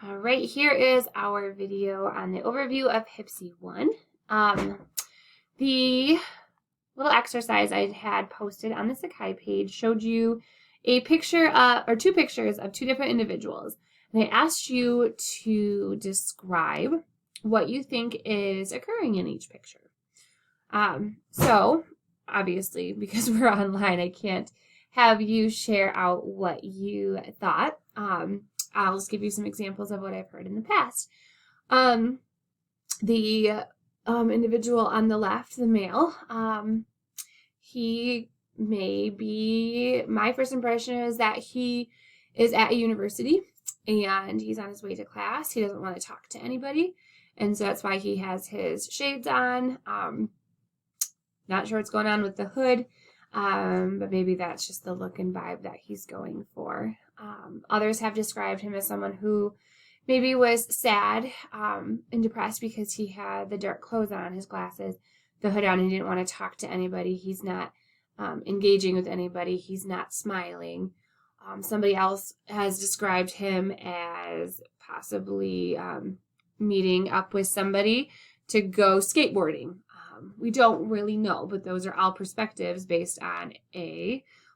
All right, here is our video on the overview of HBSE I. The little exercise I had posted on the Sakai page showed you a picture or two pictures of two different individuals. And I asked you to describe what you think is occurring in each picture. So obviously, because we're online, I can't have you share out what you thought. I'll just give you some examples of what I've heard in the past. The individual on the left, the male, he may be, my first impression is that he is at a university and he's on his way to class. He doesn't want to talk to anybody. And so that's why he has his shades on. Not sure what's going on with the hood, but maybe that's just the look and vibe that he's going for. Others have described him as someone who maybe was sad and depressed because he had the dark clothes on, his glasses, the hood on, and he didn't want to talk to anybody. He's not engaging with anybody. He's not smiling. Somebody else has described him as possibly meeting up with somebody to go skateboarding. We don't really know, but those are all perspectives based on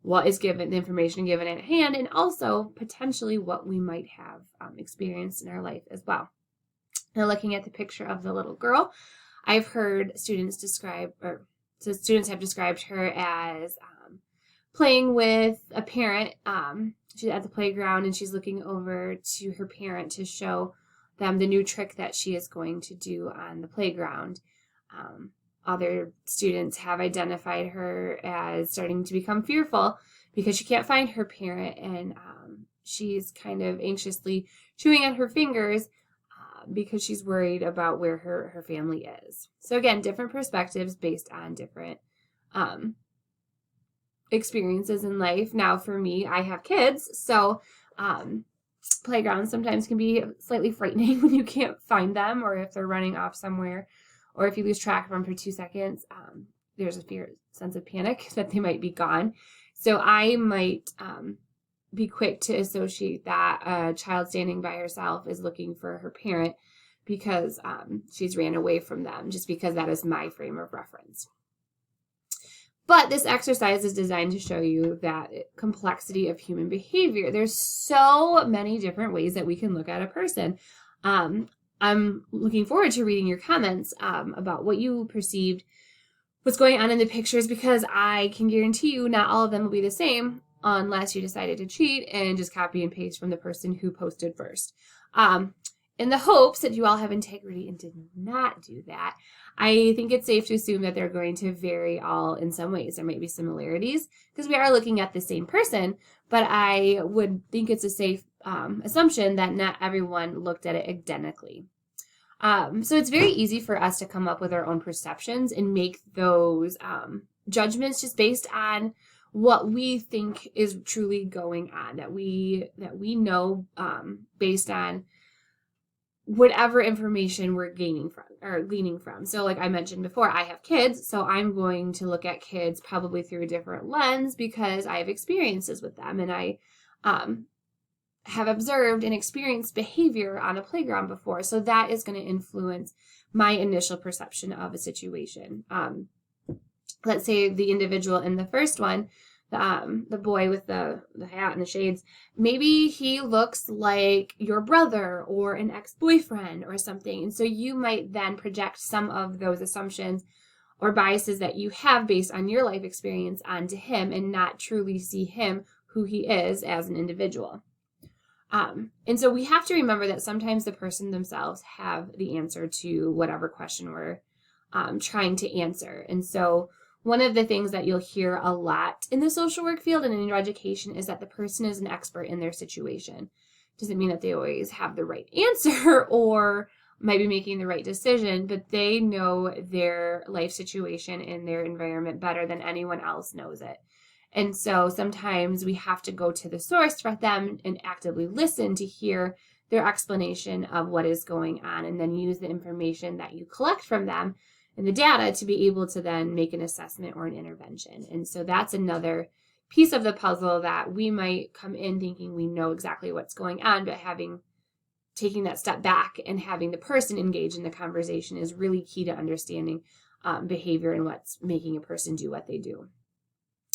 what is given, the information given at hand, and also potentially what we might have experienced in our life as well. Now, looking at the picture of the little girl, I've heard students have described her as playing with a parent. She's at the playground and she's looking over to her parent to show them the new trick that she is going to do on the playground. Other students have identified her as starting to become fearful because she can't find her parent, and she's kind of anxiously chewing on her fingers because she's worried about where her family is. So again, different perspectives based on different experiences in life. Now for me, I have kids, so playgrounds sometimes can be slightly frightening when you can't find them, or if they're running off somewhere. Or if you lose track of them for 2 seconds, there's a sense of panic that they might be gone. So I might be quick to associate that a child standing by herself is looking for her parent because she's ran away from them, just because that is my frame of reference. But this exercise is designed to show you that complexity of human behavior. There's so many different ways that we can look at a person. I'm looking forward to reading your comments about what you perceived, what's going on in the pictures, because I can guarantee you not all of them will be the same unless you decided to cheat and just copy and paste from the person who posted first. In the hopes that you all have integrity and did not do that, I think it's safe to assume that they're going to vary all in some ways. There might be similarities because we are looking at the same person, but I would think it's a safe assumption that not everyone looked at it identically. So it's very easy for us to come up with our own perceptions and make those judgments just based on what we think is truly going on, that we know based on whatever information we're gaining from or gleaning from. So like I mentioned before, I have kids, so I'm going to look at kids probably through a different lens because I have experiences with them, and I have observed and experienced behavior on a playground before. So that is going to influence my initial perception of a situation. Let's say the individual in the first one, the boy with the hat and the shades, maybe he looks like your brother or an ex-boyfriend or something. And so you might then project some of those assumptions or biases that you have based on your life experience onto him and not truly see him who he is as an individual. And so we have to remember that sometimes the person themselves have the answer to whatever question we're trying to answer. And so one of the things that you'll hear a lot in the social work field and in your education is that the person is an expert in their situation. Doesn't mean that they always have the right answer or might be making the right decision, but they know their life situation and their environment better than anyone else knows it. And so sometimes we have to go to the source for them and actively listen to hear their explanation of what is going on, and then use the information that you collect from them and the data to be able to then make an assessment or an intervention. And so that's another piece of the puzzle that we might come in thinking we know exactly what's going on, but having taking that step back and having the person engage in the conversation is really key to understanding behavior and what's making a person do what they do.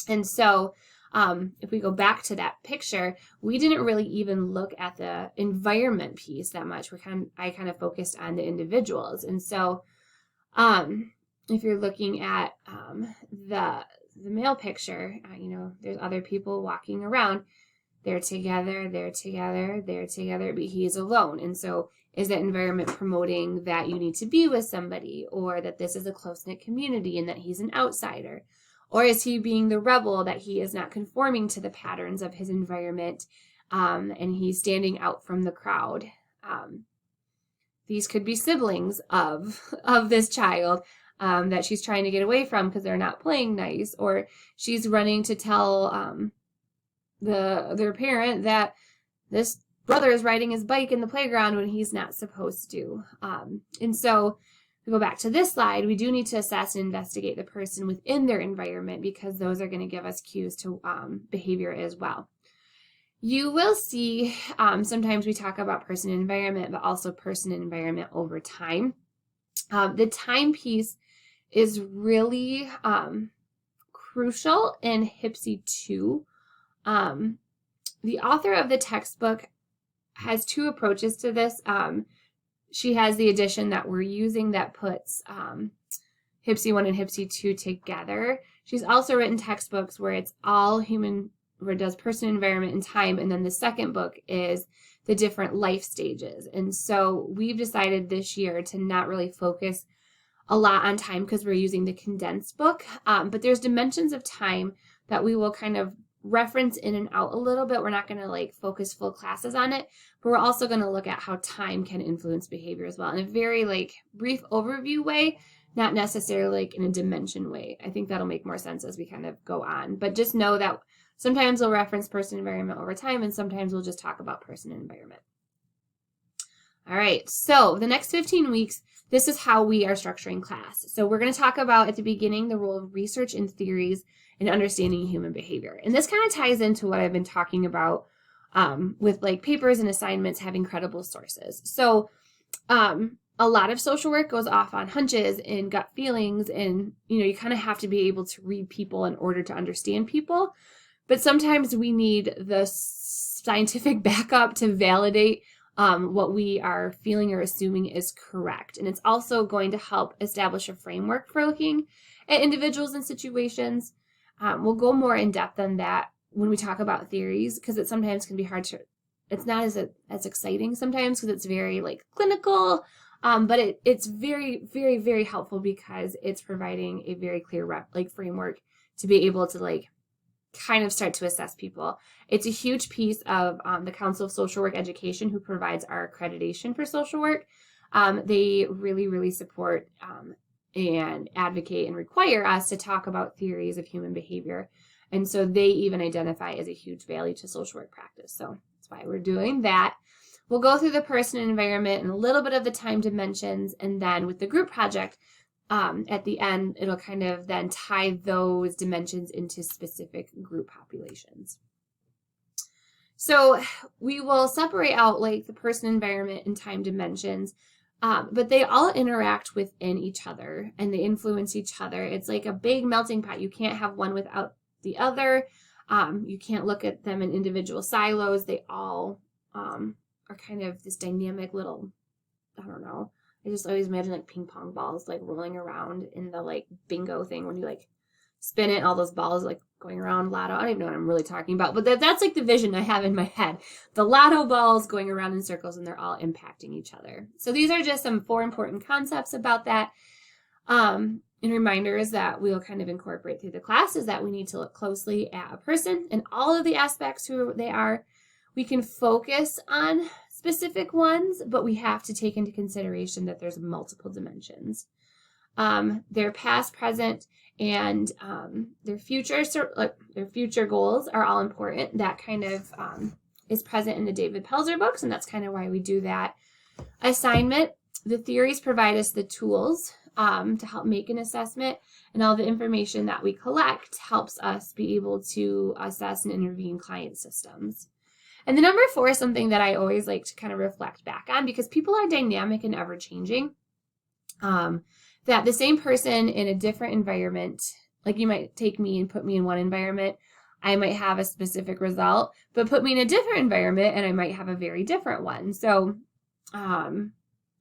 And so if we go back to that picture, we didn't really even look at the environment piece that much. I kind of focused on the individuals. And so if you're looking at the male picture, there's other people walking around. They're together, but he's alone. And so is that environment promoting that you need to be with somebody, or that this is a close-knit community and that he's an outsider? Or is he being the rebel, that he is not conforming to the patterns of his environment, and he's standing out from the crowd? These could be siblings of this child that she's trying to get away from because they're not playing nice, or she's running to tell their parent that this brother is riding his bike in the playground when he's not supposed to. And so we go back to this slide, we do need to assess and investigate the person within their environment, because those are going to give us cues to behavior as well. You will see sometimes we talk about person and environment, but also person and environment over time. The time piece is really crucial in HBSE II. The author of the textbook has two approaches to this. She has the edition that we're using that puts HBSE I and HBSE II together. She's also written textbooks where it's all human, where it does person, environment, and time. And then the second book is the different life stages. And so we've decided this year to not really focus a lot on time because we're using the condensed book. But there's dimensions of time that we will kind of reference in and out a little bit. We're not going to focus full classes on it, but we're also going to look at how time can influence behavior as well in a very brief overview way, not necessarily in a dimension way. I think that'll make more sense as we kind of go on, but just know that sometimes we'll reference person environment over time, and sometimes we'll just talk about person and environment. All right, so the next 15 weeks, this is how we are structuring class. So we're going to talk about at the beginning the role of research and theories in understanding human behavior. And this kind of ties into what I've been talking about with papers and assignments having credible sources. So a lot of social work goes off on hunches and gut feelings, and you kind of have to be able to read people in order to understand people. But sometimes we need the scientific backup to validate what we are feeling or assuming is correct. And it's also going to help establish a framework for looking at individuals and situations. We'll go more in depth on that when we talk about theories, because it sometimes can be hard to, it's not as exciting sometimes because it's very clinical, but it's very, very, very helpful because it's providing a very clear framework to be able to kind of start to assess people. It's a huge piece of the Council of Social Work Education, who provides our accreditation for social work. They really, really support and advocate and require us to talk about theories of human behavior. And so they even identify as a huge value to social work practice. So that's why we're doing that. We'll go through the person and environment and a little bit of the time dimensions. And then with the group project, at the end, it'll kind of then tie those dimensions into specific group populations. So we will separate out the person, environment, and time dimensions, but they all interact within each other and they influence each other. It's like a big melting pot. You can't have one without the other. You can't look at them in individual silos. They all are kind of this dynamic little, I don't know. I just always imagine ping pong balls rolling around in the bingo thing when you spin it, all those balls going around lotto. I don't even know what I'm really talking about, but that's the vision I have in my head. The lotto balls going around in circles and they're all impacting each other. So these are just some 4 important concepts about that. And reminders that we'll kind of incorporate through the class is that we need to look closely at a person and all of the aspects who they are. We can focus on specific ones, but we have to take into consideration that there's multiple dimensions. Their past, present, and their future goals are all important. That kind of is present in the David Pelzer books, and that's kind of why we do that assignment. The theories provide us the tools to help make an assessment, and all the information that we collect helps us be able to assess and intervene client systems. And the number 4 is something that I always like to kind of reflect back on, because people are dynamic and ever changing. That the same person in a different environment, like you might take me and put me in one environment, I might have a specific result, but put me in a different environment and I might have a very different one. So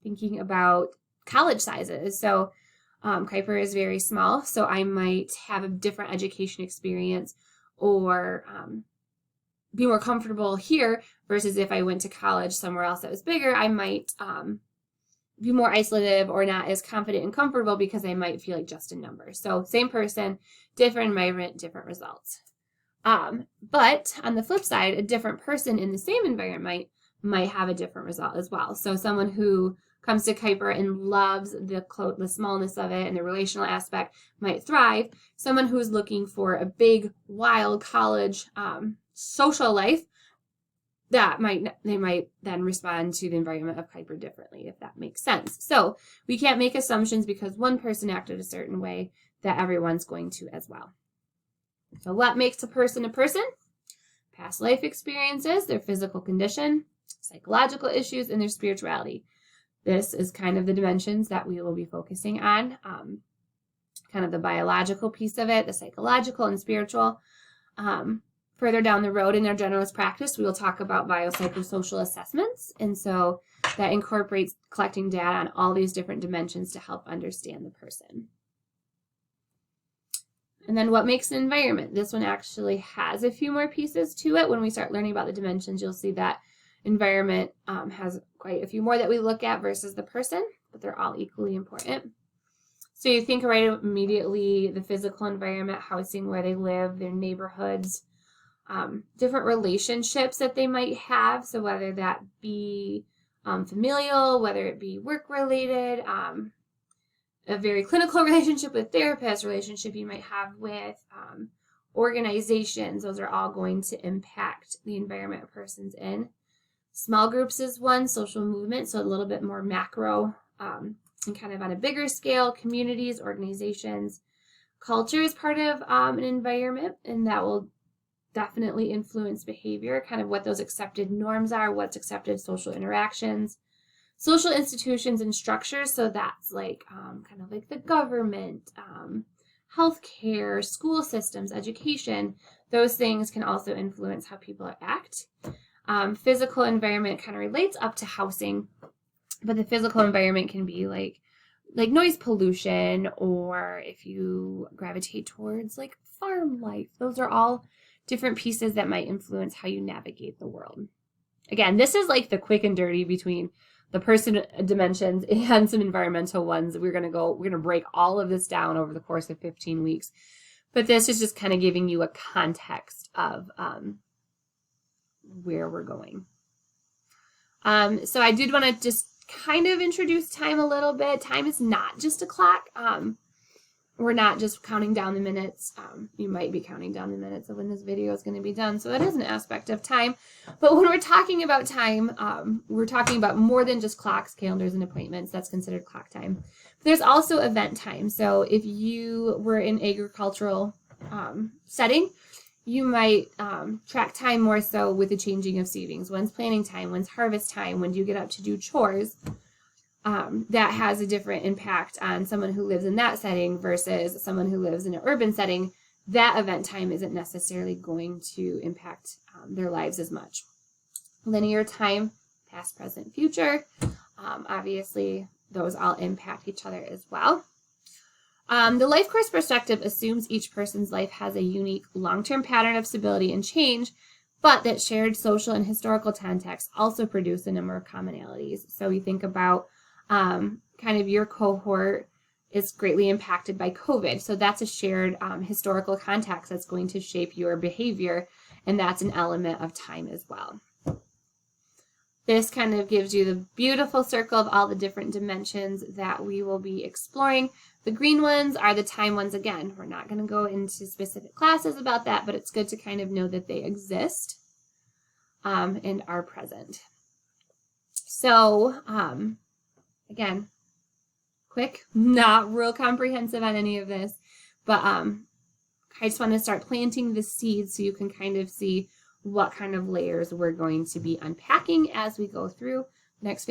thinking about college sizes. So Kuiper is very small, so I might have a different education experience or be more comfortable here versus if I went to college somewhere else that was bigger, I might be more isolative or not as confident and comfortable because I might feel like just a number. So same person, different environment, different results. But on the flip side, a different person in the same environment might have a different result as well. So someone who comes to Kuiper and loves the smallness of it and the relational aspect might thrive. Someone who's looking for a big, wild college social life, they might then respond to the environment of Kuiper differently, if that makes sense. So we can't make assumptions because one person acted a certain way that everyone's going to as well. So what makes a person? Past life experiences, their physical condition, psychological issues, and their spirituality. This is kind of the dimensions that we will be focusing on, kind of the biological piece of it, the psychological and spiritual. Further down the road in our generalist practice, we will talk about biopsychosocial assessments. And so that incorporates collecting data on all these different dimensions to help understand the person. And then what makes an environment? This one actually has a few more pieces to it. When we start learning about the dimensions, you'll see that environment has quite a few more that we look at versus the person, but they're all equally important. So you think right immediately the physical environment, housing, where they live, their neighborhoods, different relationships that they might have. So whether that be familial, whether it be work-related, a very clinical relationship with therapists, relationship you might have with organizations, those are all going to impact the environment a person's in. Small groups is one, social movement, so a little bit more macro and kind of on a bigger scale, communities, organizations. Culture is part of an environment, and that will definitely influence behavior, kind of what those accepted norms are, what's accepted social interactions. Social institutions and structures, so that's like kind of like the government, healthcare, school systems, education. Those things can also influence how people act. Physical environment kind of relates up to housing, but the physical environment can be like noise pollution, or if you gravitate towards like farm life. Those are all different pieces that might influence how you navigate the world. Again, this is like the quick and dirty between the person dimensions and some environmental ones. We're going to break all of this down over the course of 15 weeks. But this is just kind of giving you a context of where we're going. So I did want to just kind of introduce time a little bit. Time is not just a clock. We're not just counting down the minutes. You might be counting down the minutes of when this video is going to be done. So that is an aspect of time. But when we're talking about time, we're talking about more than just clocks, calendars, and appointments. That's considered clock time. But there's also event time. So if you were in agricultural setting, you might track time more so with the changing of seedings. When's planting time? When's harvest time? When do you get up to do chores? That has a different impact on someone who lives in that setting versus someone who lives in an urban setting. That event time isn't necessarily going to impact their lives as much. Linear time, past, present, future. Obviously, those all impact each other as well. The life course perspective assumes each person's life has a unique long-term pattern of stability and change, but that shared social and historical contexts also produce a number of commonalities. So we think about kind of your cohort is greatly impacted by COVID. So that's a shared historical context that's going to shape your behavior, and that's an element of time as well. This kind of gives you the beautiful circle of all the different dimensions that we will be exploring. The green ones are the time ones. Again, we're not going to go into specific classes about that, but it's good to kind of know that they exist and are present. So, again, quick, not real comprehensive on any of this, but I just want to start planting the seeds so you can kind of see what kind of layers we're going to be unpacking as we go through next